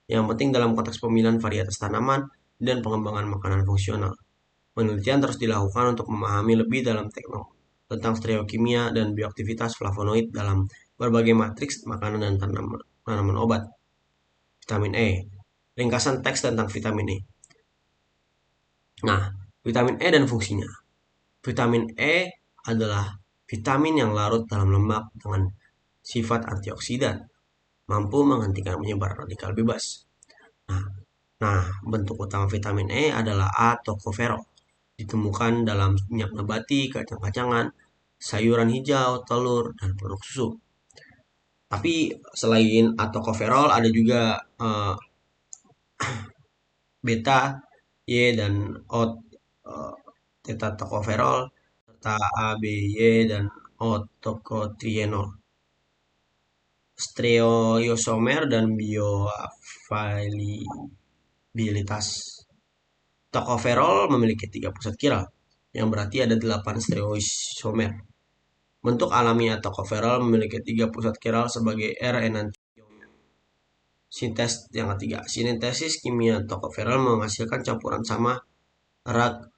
Yang penting dalam konteks pemilihan varietas tanaman dan pengembangan makanan fungsional. Penelitian terus dilakukan untuk memahami lebih dalam tentang stereokimia dan bioaktivitas flavonoid dalam berbagai matriks makanan dan tanaman obat. Vitamin E. Ringkasan teks tentang vitamin E. Nah, vitamin E dan fungsinya. Vitamin E adalah vitamin yang larut dalam lemak dengan sifat antioksidan, mampu menghentikan penyebar radikal bebas. Nah, bentuk utama vitamin E adalah A tocopherol. Ditemukan dalam minyak nabati, kacang-kacangan, sayuran hijau, telur, dan produk susu. Tapi selain A tocopherol ada juga beta, Y, dan O, theta tocopherol, serta A, B, Y, dan O tocotrienol. Stereoisomer dan bioavailabilitas. Tocopherol memiliki 3 pusat chiral, yang berarti ada 8 stereoisomer. Bentuk alamiah tocopherol memiliki 3 pusat chiral sebagai R-enantiomer. Yang ketiga, sintesis kimia tocopherol menghasilkan campuran sama rak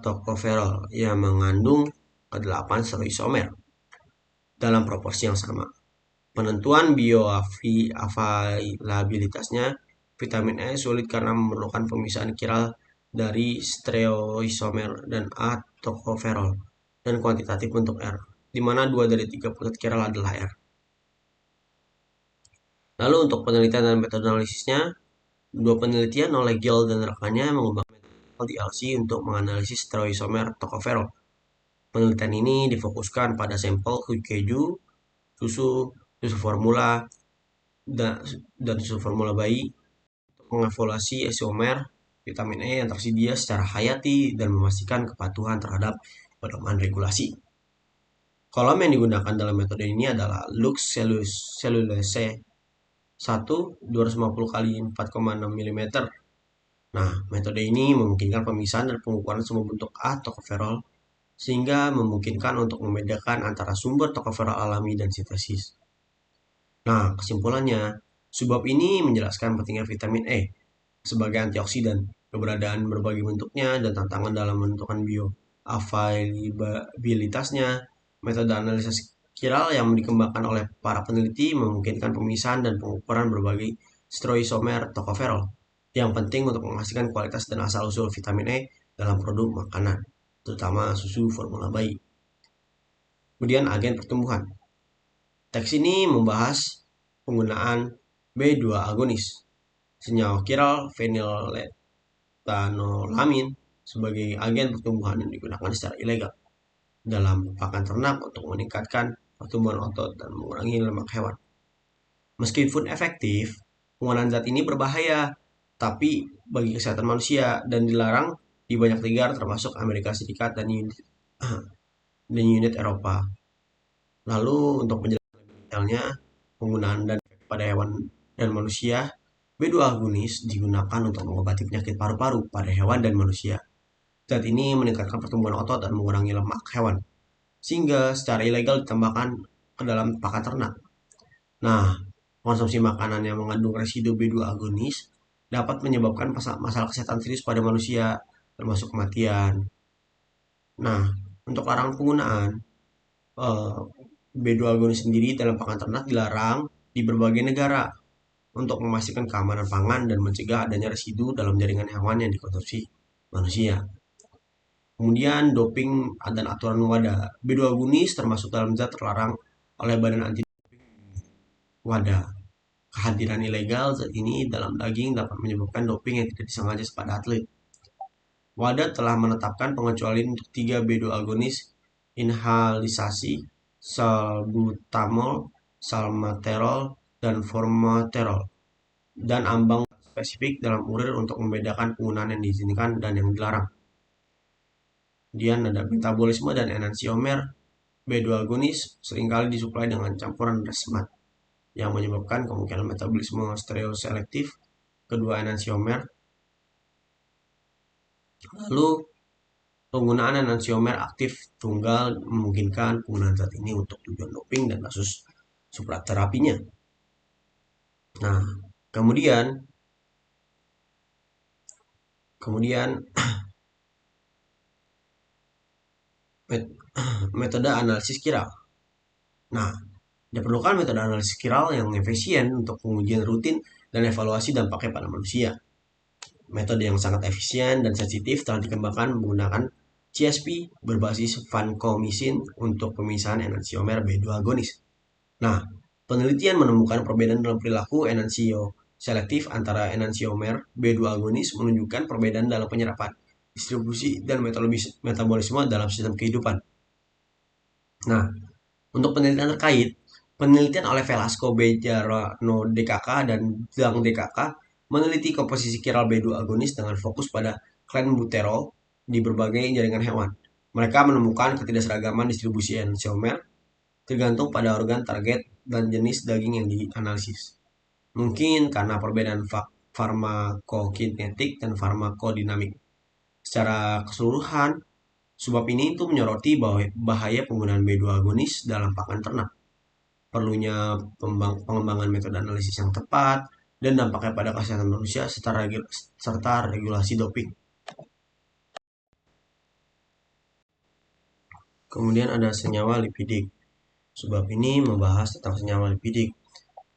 tocopherol yang mengandung ke-8 stereoisomer dalam proporsi yang sama. Penentuan bioavailabilitasnya, vitamin E sulit karena memerlukan pemisahan kiral dari stereoisomer dan A tocopherol dan kuantitatif untuk R, di mana 2 dari 3 pusat kiral adalah R. Lalu untuk penelitian dan metode analisisnya, dua penelitian oleh Gill dan rekannya mengembangkan metode DLC untuk menganalisis stereoisomer tocopherol. Penelitian ini difokuskan pada sampel keju, susu, susu formula, dan susu formula bayi untuk mengevaluasi isomer vitamin E yang tersedia secara hayati dan memastikan kepatuhan terhadap pedoman regulasi. Kolom yang digunakan dalam metode ini adalah Lux Cellulose 1 250 kali 4,6 mm. Nah, metode ini memungkinkan pemisahan dan pengukuran semua bentuk A tocopherol sehingga memungkinkan untuk membedakan antara sumber tocopherol alami dan sintesis. Nah, kesimpulannya, sebab ini menjelaskan pentingnya vitamin E sebagai antioksidan, keberadaan berbagai bentuknya, dan tantangan dalam menentukan bioavailabilitasnya. Metode analisis kiral yang dikembangkan oleh para peneliti memungkinkan pemisahan dan pengukuran berbagai stereoisomer tocopherol yang penting untuk memastikan kualitas dan asal-usul vitamin E dalam produk makanan, terutama susu formula bayi. Kemudian agen pertumbuhan. Teks ini membahas penggunaan B2 agonis, senyawa kiral feniletanolamin sebagai agen pertumbuhan yang digunakan secara ilegal dalam pakan ternak untuk meningkatkan pertumbuhan otot dan mengurangi lemak hewan. Meskipun efektif, penggunaan zat ini berbahaya, tapi bagi kesehatan manusia dan dilarang di banyak negara termasuk Amerika Serikat dan unit Eropa. Lalu untuk penjelasan lebih detailnya, penggunaan dan pada hewan dan manusia, B2 agonis digunakan untuk mengobati penyakit paru-paru pada hewan dan manusia. Zat ini meningkatkan pertumbuhan otot dan mengurangi lemak hewan, sehingga secara ilegal ditambahkan ke dalam pakan ternak. Nah, konsumsi makanan yang mengandung residu B2 agonis dapat menyebabkan masalah kesehatan serius pada manusia, termasuk kematian. Nah, untuk larangan penggunaan, B2 agonis sendiri dalam pakan ternak dilarang di berbagai negara untuk memastikan keamanan pangan dan mencegah adanya residu dalam jaringan hewan yang dikonsumsi manusia. Kemudian doping dan aturan WADA. B2 agonis termasuk dalam zat terlarang oleh Badan Anti WADA. Kehadiran ilegal zat ini dalam daging dapat menyebabkan doping yang tidak disengaja pada atlet. WADA telah menetapkan pengecualian untuk 3 B2 agonis inhalisasi, salbutamol, salmeterol, dan formoterol, dan ambang spesifik dalam urea untuk membedakan penggunaan yang diizinkan dan yang dilarang. Kemudian ada metabolisme dan enantiomer. B2 agonis seringkali disuplai dengan campuran resmat yang menyebabkan kemungkinan metabolisme stereoselektif kedua enantiomer. Lalu penggunaan enantiomer aktif tunggal memungkinkan penggunaan zat ini untuk tujuan doping dan kasus supraterapinya. Nah, kemudian metode analisis kiral. Nah, diperlukan metode analisis kiral yang efisien untuk pengujian rutin dan evaluasi dampaknya pada manusia. Metode yang sangat efisien dan sensitif telah dikembangkan menggunakan CSP berbasis vancomycin untuk pemisahan enantiomer B2 agonis. Nah, penelitian menemukan perbedaan dalam perilaku enantio selektif antara enantiomer B2 agonis menunjukkan perbedaan dalam penyerapan, distribusi, dan metabolisme dalam sistem kehidupan. Nah, untuk penelitian terkait, penelitian oleh Velasco Bejarano DKK dan Zhang DKK meneliti komposisi kiral B2 agonis dengan fokus pada clenbuterol di berbagai jaringan hewan. Mereka menemukan ketidakseragaman distribusi enantiomer tergantung pada organ target dan jenis daging yang dianalisis. Mungkin karena perbedaan farmakokinetik dan farmakodinamik. Secara keseluruhan, sebab ini itu menyoroti bahaya penggunaan B2 agonis dalam pakan ternak, perlunya pengembangan metode analisis yang tepat, dan dampaknya pada kesehatan manusia serta regulasi doping. Kemudian ada senyawa lipidik. Sebab ini membahas tentang senyawa lipidik,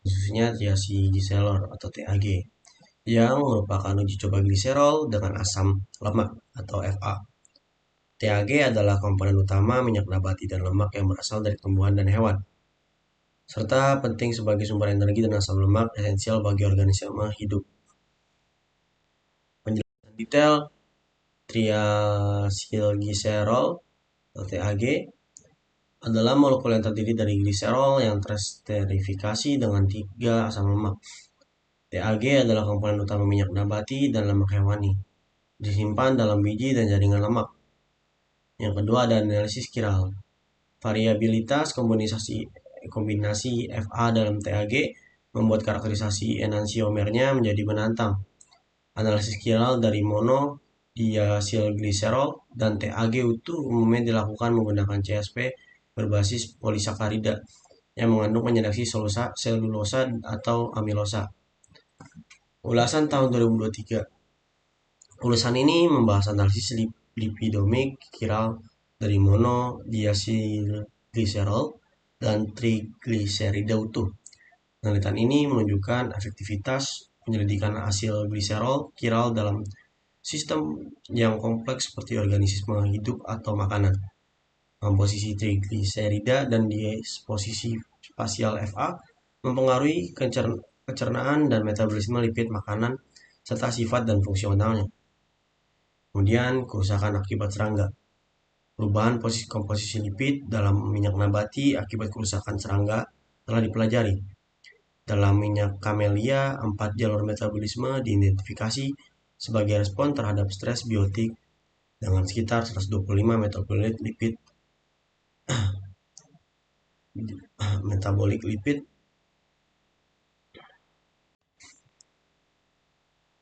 khususnya triacylglycerol atau TAG, yang merupakan uji coba gliserol dengan asam lemak atau Fa. TAG adalah komponen utama minyak nabati dan lemak yang berasal dari tumbuhan dan hewan, serta penting sebagai sumber energi dan asam lemak esensial bagi organisme hidup. Penjelasan detail triacylglycerol atau TAG adalah molekul yang terdiri dari gliserol yang teresterifikasi dengan 3 asam lemak. TAG adalah komponen utama minyak nabati dan lemak hewani, disimpan dalam biji dan jaringan lemak. Yang kedua ada analisis kiral. Variabilitas kombinasi Fa dalam TAG membuat karakterisasi enantiomernya menjadi menantang. Analisis kiral dari monodiacylglycerol dan TAG utuh umumnya dilakukan menggunakan CSP berbasis polisakarida yang mengandung penyedap selulosa atau amilosa. Ulasan tahun 2023. Ulasan ini membahas analisis lipidomik kiral dari monodiacylglycerol dan trigliserida utuh. Penelitian ini menunjukkan efektivitas penyelidikan hasil gliserol kiral dalam sistem yang kompleks seperti organisme hidup atau makanan. Komposisi trigliserida dan disposisi spasial Fa mempengaruhi pencernaan dan metabolisme lipid makanan serta sifat dan fungsionalnya. Kemudian, kerusakan akibat serangga. Perubahan komposisi lipid dalam minyak nabati akibat kerusakan serangga telah dipelajari. Dalam minyak camellia, 4 jalur metabolisme diidentifikasi sebagai respon terhadap stres biotik dengan sekitar 125 metabolik lipid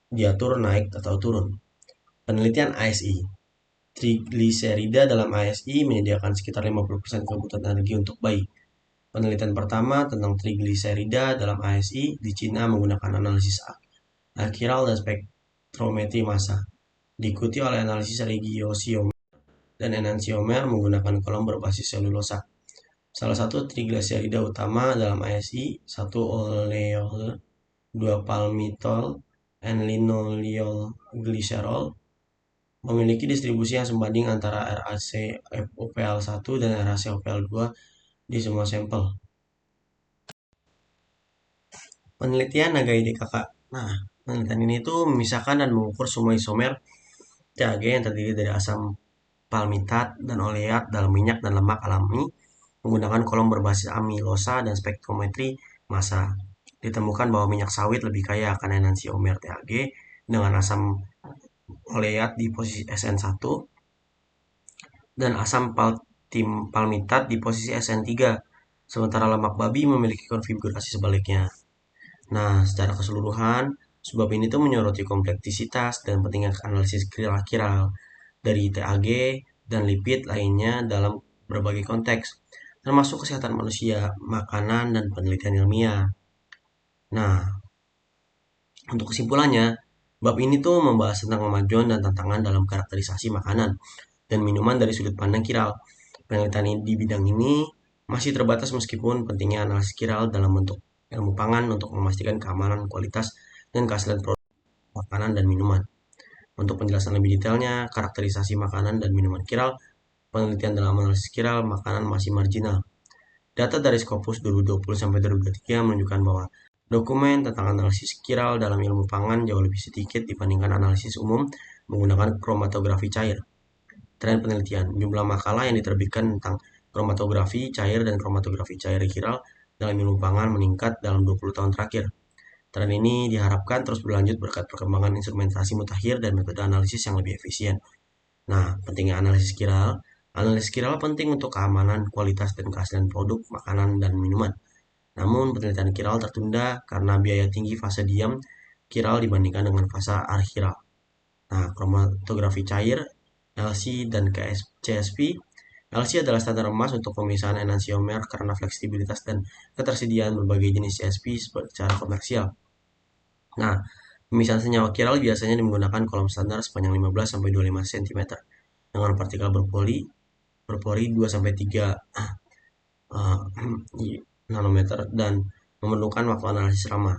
diatur naik atau turun. Penelitian ASI. Trigliserida dalam ASI menyediakan sekitar 50% kebutuhan energi untuk bayi. Penelitian pertama tentang trigliserida dalam ASI di Cina menggunakan analisis akiral dan spektrometri massa, diikuti oleh analisis regiosiomer dan enantiomer menggunakan kolom berbasis selulosa. Salah satu trigliserida utama dalam ASI, 1 oleol, 2 palmitol, and linoleol glycerol, memiliki distribusi yang sebanding antara RaCOPl1 dan RaCOPl2 di semua sampel. Penelitian Nagai DKK. Nah, penelitian ini tuh memisahkan dan mengukur semua isomer TAG yang terdiri dari asam palmitat dan oleat dalam minyak dan lemak alami menggunakan kolom berbasis amilosa dan spektrometri massa. Ditemukan bahwa minyak sawit lebih kaya akan enantiomer TAG dengan asam oleat di posisi SN1 dan asam palmitat di posisi SN3, sementara lemak babi memiliki konfigurasi sebaliknya. Nah, secara keseluruhan, sebab ini tuh menyoroti kompleksitas dan pentingnya analisis kiral dari TAG dan lipid lainnya dalam berbagai konteks, termasuk kesehatan manusia, makanan, dan penelitian ilmiah. Nah, untuk kesimpulannya, bab ini tuh membahas tentang kemajuan dan tantangan dalam karakterisasi makanan dan minuman dari sudut pandang kiral. Penelitian di bidang ini masih terbatas meskipun pentingnya analisis kiral dalam bentuk ilmu pangan untuk memastikan keamanan, kualitas, dan keaslian produk makanan dan minuman. Untuk penjelasan lebih detailnya, karakterisasi makanan dan minuman kiral, penelitian dalam analisis kiral makanan masih marginal. Data dari Scopus 2020-2023 menunjukkan bahwa dokumen tentang analisis kiral dalam ilmu pangan jauh lebih sedikit dibandingkan analisis umum menggunakan kromatografi cair. Tren penelitian, jumlah makalah yang diterbitkan tentang kromatografi cair dan kromatografi cair kiral dalam ilmu pangan meningkat dalam 20 tahun terakhir. Tren ini diharapkan terus berlanjut berkat perkembangan instrumentasi mutakhir dan metode analisis yang lebih efisien. Nah, pentingnya analisis kiral. Analisis kiral penting untuk keamanan, kualitas, dan keaslian produk, makanan, dan minuman. Namun, penelitian kiral tertunda karena biaya tinggi fase diam kiral dibandingkan dengan fase archiral. Nah, kromatografi cair, LC, dan CSP. LC adalah standar emas untuk pemisahan enantiomer karena fleksibilitas dan ketersediaan berbagai jenis CSP secara komersial. Nah, pemisahan senyawa kiral biasanya menggunakan kolom standar sepanjang 15-25 cm dengan partikel berpori 2-3 uh, nanometer dan memerlukan waktu analisis lama.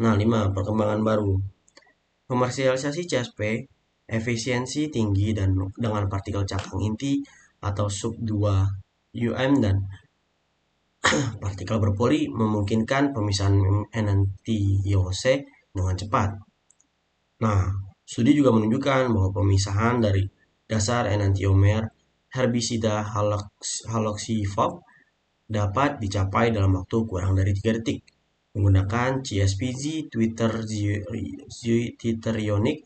Nah, 5. Perkembangan baru. Komersialisasi CSP efisiensi tinggi dan dengan partikel cakang inti atau sub 2 UM dan partikel berpoli memungkinkan pemisahan enantiose dengan cepat. Nah, studi juga menunjukkan bahwa pemisahan dari dasar enantiomer herbisida haloxyfop dapat dicapai dalam waktu kurang dari 3 detik menggunakan CSPZ Twitter-ionic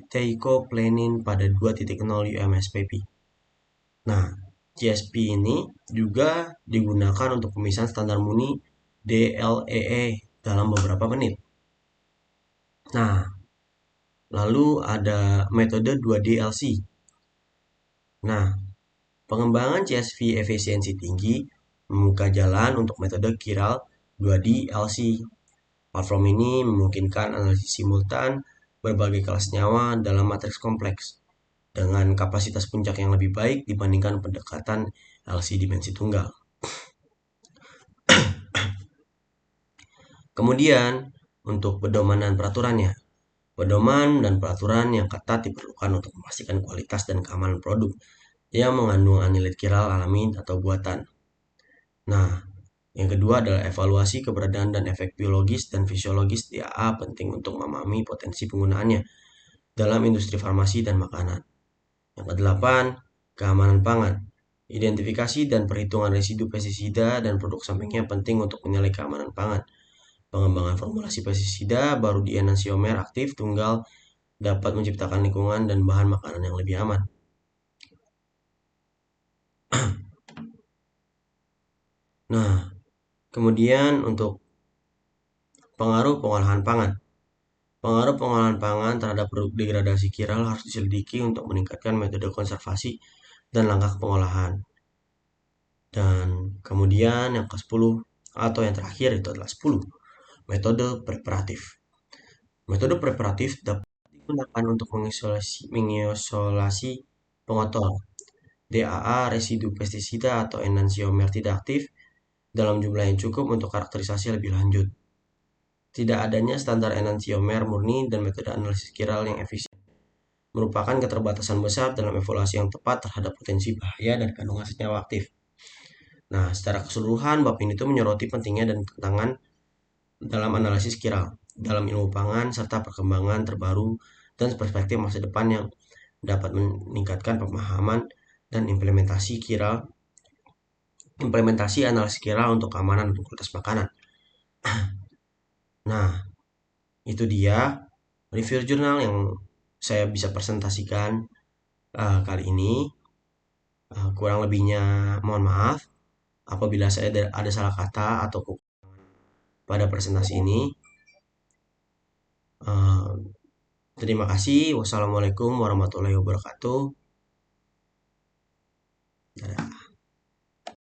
teicoplanin pada 2.0 UMSPP. Nah, CSP ini juga digunakan untuk pemisahan standar muni DLEE dalam beberapa menit. Nah, lalu ada metode 2DLC. Nah, pengembangan CSV efisiensi tinggi membuka jalan untuk metode chiral 2DLC. Platform ini memungkinkan analisis simultan berbagai kelas nyawa dalam matriks kompleks dengan kapasitas puncak yang lebih baik dibandingkan pendekatan LC dimensi tunggal. Kemudian, untuk pedoman dan peraturannya. Pedoman dan peraturan yang ketat diperlukan untuk memastikan kualitas dan keamanan produk yang mengandung anilit chiral alami atau buatan. Nah, yang kedua adalah evaluasi keberadaan dan efek biologis dan fisiologis DAA penting untuk memahami potensi penggunaannya dalam industri farmasi dan makanan. Yang kedelapan, keamanan pangan. Identifikasi dan perhitungan residu pestisida dan produk sampingnya penting untuk menilai keamanan pangan. Pengembangan formulasi pestisida baru di enantiomer aktif tunggal dapat menciptakan lingkungan dan bahan makanan yang lebih aman. Nah, kemudian untuk pengaruh pengolahan pangan. Pengaruh pengolahan pangan terhadap produk degradasi chiral harus diselidiki untuk meningkatkan metode konservasi dan langkah pengolahan. Dan kemudian yang ke-10 atau yang terakhir itu adalah 10. Metode preparatif. Metode preparatif dapat digunakan untuk mengisolasi pengotor DAA residu pestisida atau enantiomer tidak aktif dalam jumlah yang cukup untuk karakterisasi lebih lanjut. Tidak adanya standar enantiomer murni dan metode analisis chiral yang efisien merupakan keterbatasan besar dalam evaluasi yang tepat terhadap potensi bahaya dan kandungan senyawa aktif. Nah, secara keseluruhan, bab ini tuh menyoroti pentingnya dan tantangan dalam analisis chiral, dalam ilmu pangan, serta perkembangan terbaru dan perspektif masa depan yang dapat meningkatkan pemahaman dan implementasi analisis chiral untuk keamanan dan kualitas makanan. Nah, itu dia review jurnal yang saya bisa presentasikan kali ini. Kurang lebihnya mohon maaf apabila saya ada salah kata atau pada presentasi ini. Terima kasih. Wassalamualaikum warahmatullahi wabarakatuh. Dadah.